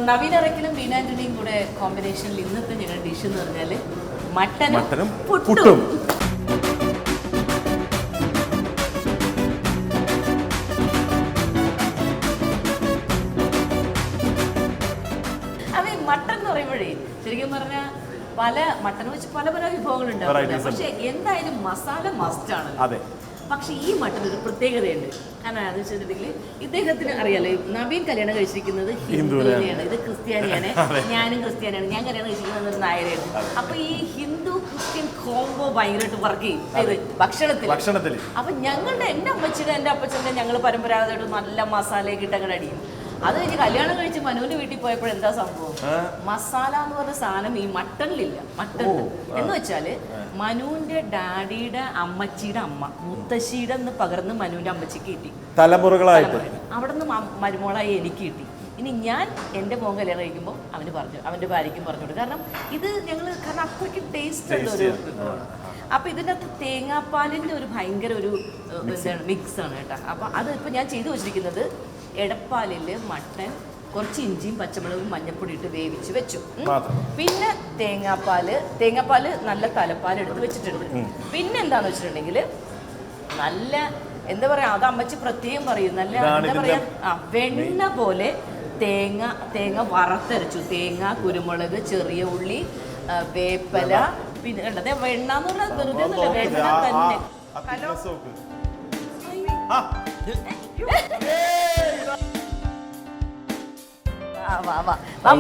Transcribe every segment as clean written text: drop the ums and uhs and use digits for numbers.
നവീൻ അറക്കലും ബീന ആന്റണിയും കൂടെ കോമ്പിനേഷനിൽ ഇന്നത്തെ ഞങ്ങളുടെ ഡിഷ് എന്ന് പറഞ്ഞാൽ മട്ടനും പുട്ടും. അതെ, മട്ടൻ എന്ന് പറയുമ്പോഴേ ശരിക്കും പറഞ്ഞാൽ പല മട്ടൻ വെച്ച് പല പല വിഭവങ്ങളുണ്ടാവും. പക്ഷെ എന്തായാലും മസാല മസ്റ്റ് ആണ്. പക്ഷെ ഈ മട്ടൻ ഒരു പ്രത്യേകതയുണ്ട്. കാരണം അത് വെച്ചിട്ടുണ്ടെങ്കിൽ ഇദ്ദേഹത്തിന് അറിയാലോ, നവീൻ കല്യാണം കഴിച്ചിരിക്കുന്നത് ഹിന്ദുവിനെയാണ്, ഇത് ക്രിസ്ത്യാനിയാണ്, ഞാനും ക്രിസ്ത്യാനിയാണ്. ഞാൻ കല്യാണം കഴിച്ചിരിക്കുന്നത് ഒരു നായരാണ്. അപ്പൊ ഈ ഹിന്ദു ക്രിസ്ത്യൻ കോംബോ ഭയങ്കരമായിട്ട് വർക്ക് ചെയ്യും ഭക്ഷണത്തിൽ. അപ്പൊ ഞങ്ങളുടെ എന്റെ അമ്മച്ചിയുടെ എന്റെ അപ്പച്ചന്റെ ഞങ്ങൾ പരമ്പരാഗതമായിട്ട് നല്ല മസാലയൊക്കെ ഇട്ട് അങ്ങനെ അടിയും. അത് കഴിഞ്ഞ് കല്യാണം കഴിച്ച് മനുവിന്റെ വീട്ടിൽ പോയപ്പോൾ എന്താ സംഭവം, മസാല എന്ന് പറഞ്ഞ സാധനം ഈ മട്ടണിലില്ല. മട്ടൺ എന്ന് വെച്ചാല് മനുവിന്റെ ഡാഡിയുടെ അമ്മച്ചിയുടെ അമ്മ മുത്തശ്ശിയുടെ പകർന്ന് മനുവിന്റെ അമ്മച്ചിക്ക് കിട്ടി, തലമുറകളായിട്ട് അവിടെ നിന്ന് മരുമോളായി എനിക്ക് കിട്ടി. ഇനി ഞാൻ എൻ്റെ മോൻ കല്യാണം കഴിക്കുമ്പോൾ അവന് പറഞ്ഞു, അവൻ്റെ ഭാര്യയ്ക്കും പറഞ്ഞോളൂ. കാരണം ഇത് കാരണം അത്രയ്ക്ക് ടേസ്റ്റ് ഉള്ള ഒരു വിഭവമാണ്. അപ്പൊ ഇതിൻ്റെ അകത്ത് തേങ്ങാപ്പാലിൻ്റെ ഒരു ഭയങ്കര ഒരു മിക്സ് ആണ് കേട്ടോ. അപ്പൊ അത് ഇപ്പൊ ഞാൻ ചെയ്തു വെച്ചിരിക്കുന്നത് എടപ്പാലിൽ മട്ടൻ, കുറച്ച് ഇഞ്ചിയും പച്ചമുളകും മഞ്ഞപ്പൊടി ഇട്ട് വേവിച്ച് വെച്ചു. പിന്നെ തേങ്ങാപ്പാല് നല്ല തലപ്പാൽ എടുത്ത് വെച്ചിട്ടുണ്ട്. പിന്നെ എന്താന്ന് വെച്ചിട്ടുണ്ടെങ്കിൽ നല്ല എന്താ പറയാ, അത് അമ്മച്ചി പ്രത്യേകം പറയും, നല്ല എന്താ പറയാ വെണ്ണ പോലെ തേങ്ങ വറുത്തരച്ചു. തേങ്ങ, കുരുമുളക്, ചെറിയ ഉള്ളി, വേപ്പല, പിന്നെ കണ്ടത് വെണ്ണ എന്ന് പറഞ്ഞാൽ വെറുതെ ഒന്നുമില്ല, വെണ്ണ തന്നെ.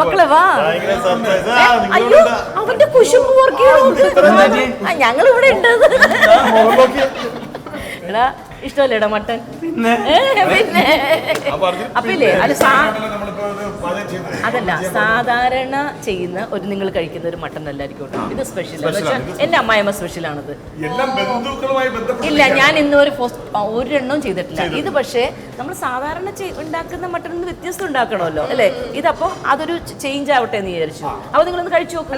മക്കളെ വാ, അയ്യോ അവന്റെ കുശുമ്പ് ഞങ്ങൾ ഇവിടെ ഉണ്ട്. എടാ ഇഷ്ടമല്ലേടാ മട്ടൻ? പിന്നെ അപ്പില്ലേ അതല്ല സാധാരണ ചെയ്യുന്ന ഒരു നിങ്ങൾ കഴിക്കുന്ന ഒരു മട്ടൻ അല്ലായിരിക്കും കേട്ടോ. ഇത് സ്പെഷ്യൽ എന്ന് വെച്ചാൽ എന്റെ അമ്മായിമ്മ സ്പെഷ്യലാണത്. ഇല്ല, ഞാൻ ഇന്ന് ഒരെണ്ണവും ചെയ്തിട്ടില്ല. ഇത് പക്ഷേ നമ്മൾ സാധാരണ ഉണ്ടാക്കുന്ന മട്ടൻ വ്യത്യസ്തം ഉണ്ടാക്കണമല്ലോ അല്ലേ? ഇതപ്പോ അതൊരു ചേഞ്ച് ആവട്ടെ എന്ന് വിചാരിച്ചു. അപ്പൊ നിങ്ങളൊന്ന് കഴിച്ചു നോക്കാം.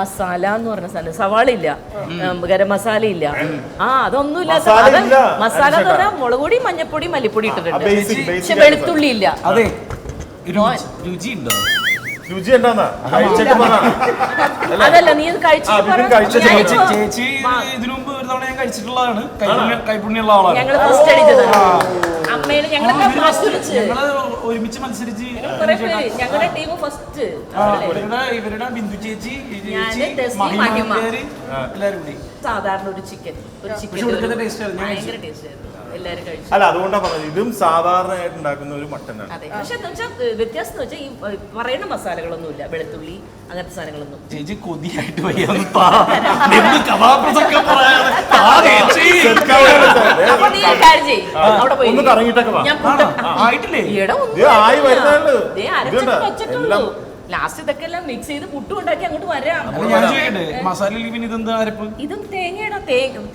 മസാല എന്ന് പറഞ്ഞ സാധനം, സവാള ഇല്ല, ഗരം മസാല ഇല്ല, അതൊന്നുമില്ല. മസാല എന്ന് പറഞ്ഞാൽ മുളക് പൊടി, മഞ്ഞപ്പൊടി, മല്ലിപ്പൊടി ഇട്ടിട്ടുണ്ട്. പക്ഷെ വെളുത്തുള്ളി ഇല്ല. അതെ, രുചി ഉണ്ടോ? അതല്ല, നീ ഇത് ചേച്ചി ഇതിനു മുമ്പ് ഒരു തവണ ഞാൻ കഴിച്ചിട്ടുള്ളതാണ്. കൈപ്പുണ്യുള്ള ആളാണ്. ഞങ്ങള് ഫസ്റ്റ് അടിച്ചതാണ് അമ്മയുടെ. ഞങ്ങള് ഒരുമിച്ച് മത്സരിച്ച് ഞങ്ങളുടെ ടീം ഫസ്റ്റ്. ഇവരുടെ ബിന്ദു ചേച്ചി, എല്ലാരും കൂടി സാധാരണ ഒരു ചിക്കൻ ഭയങ്കര ടേസ്റ്റ് ആയിരുന്നു. എല്ലാരും കഴിച്ചു. അല്ല, അതുകൊണ്ടാണ് പറഞ്ഞത് ഇതും സാധാരണയായിട്ട് ഉണ്ടാക്കുന്ന ഒരു മട്ടനാണ്. അതെ, പക്ഷെ വ്യത്യാസം എന്ന് വെച്ചാൽ ഈ പറയുന്ന മസാലകളൊന്നുമില്ല, വെളുത്തുള്ളി അങ്ങനത്തെ സാധനങ്ങളൊന്നും. ചേച്ചി കൊതിയായിട്ട് ലാസ്റ്റ് ഇതൊക്കെ എല്ലാം മിക്സ് ചെയ്ത് പുട്ടും ഉണ്ടാക്കി അങ്ങോട്ട് വരാം. ഇതും തേങ്ങയുടെ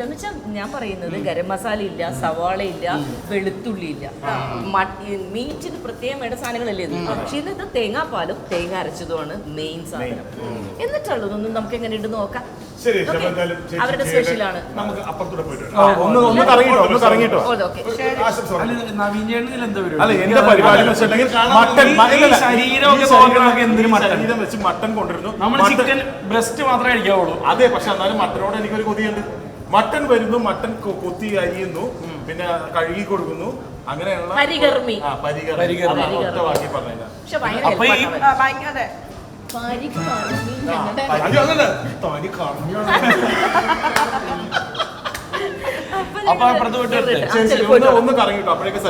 എന്ന് വെച്ചാൽ ഞാൻ പറയുന്നത് ഗരം മസാല ഇല്ല, സവാള ഇല്ല, വെളുത്തുള്ളി ഇല്ല, മീറ്റിന് പ്രത്യേകമായിട്ട് സാധനങ്ങളല്ലേ ഇത്. പക്ഷെ ഇത് തേങ്ങാപ്പാലും തേങ്ങ അരച്ചതുമാണ് മെയിൻ സാധനം. എന്നിട്ടുള്ളതൊന്നും നമുക്ക് എങ്ങനെ ഉണ്ട് നോക്കാം. അവരുടെ സ്പെഷ്യലാണ്. മട്ടൻ കൊണ്ടിരുന്നു. നമ്മൾ ചിക്കൻ ബ്രസ്റ്റ് മാത്രമേ കഴിക്കാവുള്ളൂ. അതെ, പക്ഷെ എന്നാലും മട്ടനോട് എനിക്കൊരു കൊതിയുണ്ട്. മട്ടൻ വരുന്നു, മട്ടൻ കൊത്തി അരിയുന്നു, പിന്നെ കഴുകി കൊടുക്കുന്നു, അങ്ങനെയുള്ള പരികർമ്മി വാക്കി പറഞ്ഞില്ല. ഒന്ന് കറങ്ങിട്ടോ, അപ്പോഴേക്ക്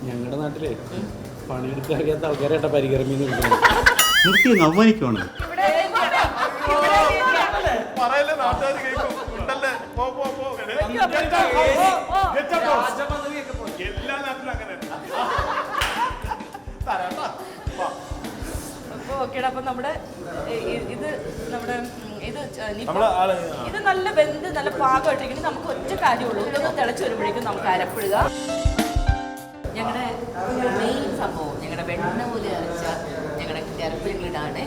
ഞങ്ങളുടെ നാട്ടിലെ പണിയെടുത്ത് അറിയാത്ത ആൾക്കാരായിട്ട് പരികർമ്മി നിർത്തി അവമാനിക്കുവാണ്. അപ്പൊ നമ്മുടെ ഇത് നല്ല വെന്ത് നല്ല പാകമായിട്ടിരിക്കും. നമുക്ക് ഒറ്റ കാര്യമുള്ളൂ, ഇതൊന്ന് തിളച്ച് വരുമ്പോഴേക്കും നമുക്ക് അരപ്പിടുക. ഞങ്ങളുടെ മെയിൻ സംഭവം ഞങ്ങളുടെ വെണ്ണ പോലെ അരച്ച ഞങ്ങളുടെ അരപ്പിലിടാണ്.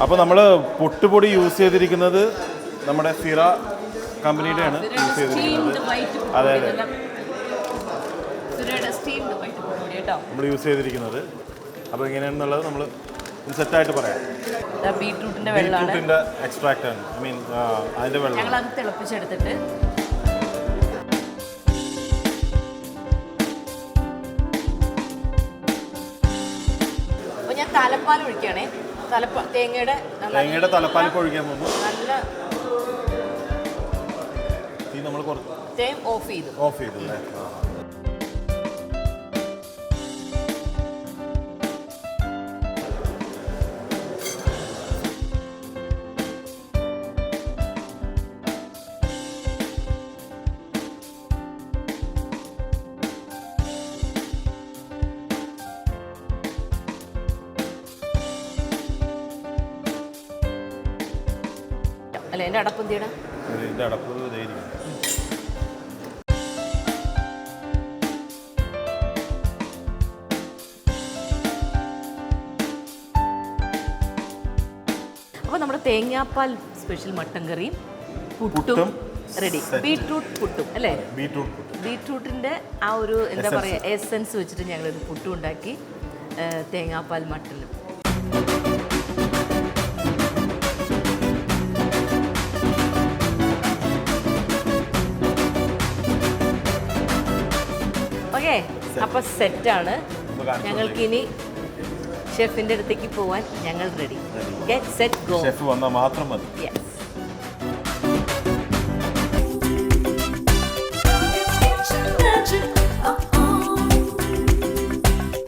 അപ്പോൾ നമ്മൾ പൊട്ടുപൊടി യൂസ് ചെയ്തിരിക്കുന്നത് നമ്മുടെ സിറ കമ്പനിയുടെയാണ് യൂസ് ചെയ്തിരിക്കുന്നത്. അതെ അതെ നമ്മൾ യൂസ് ചെയ്തിരിക്കുന്നത്. അപ്പോൾ എങ്ങനെയാണെന്നുള്ളത് നമ്മൾ സെറ്റായിട്ട് പറയാം. ബീട്രൂട്ടിന്റെ വെള്ളമാണ്, ബീട്രൂട്ടിന്റെ എക്സ്ട്രാക്റ്റ് ആണ്, ഐ മീൻ അതിന്റെ വെള്ളം. ഞങ്ങൾ അത് തിളപ്പിച്ചെടുത്തിട്ട് അപ്പോൾ ഞാൻ തലപ്പാൽ ഒഴിക്കുകയാണേ. തേങ്ങയുടെ തലപ്പാൽ ഒഴിക്കാൻ പോകുന്നു. നല്ല തീ നമ്മൾ ഓഫ് ചെയ്തു അല്ലേ? അല്ല എൻ്റെ അടപ്പം തീട ഇതിന്റെ അടപ്പ് ഇതായിരിക്കും. അപ്പോൾ നമ്മുടെ തേങ്ങാപ്പാൽ സ്പെഷ്യൽ മട്ടൻ കറിയും പുട്ടും റെഡി. ബീട്രൂട്ട് പുട്ടും അല്ലേ? ബീട്രൂട്ടിൻ്റെ ആ ഒരു എന്താ പറയുക എസൻസ് വെച്ചിട്ട് ഞങ്ങളൊരു പുട്ടും ഉണ്ടാക്കി, തേങ്ങാപ്പാൽ മട്ടനും. ഓക്കെ, അപ്പോൾ സെറ്റാണ്. ഞങ്ങൾക്കിനി ഷെഫിൻ്റെ അടുത്തേക്ക് പോവാൻ ഞങ്ങൾ ready. Get set go. Chef വന്നാൽ മാത്രം മതി. യെസ്.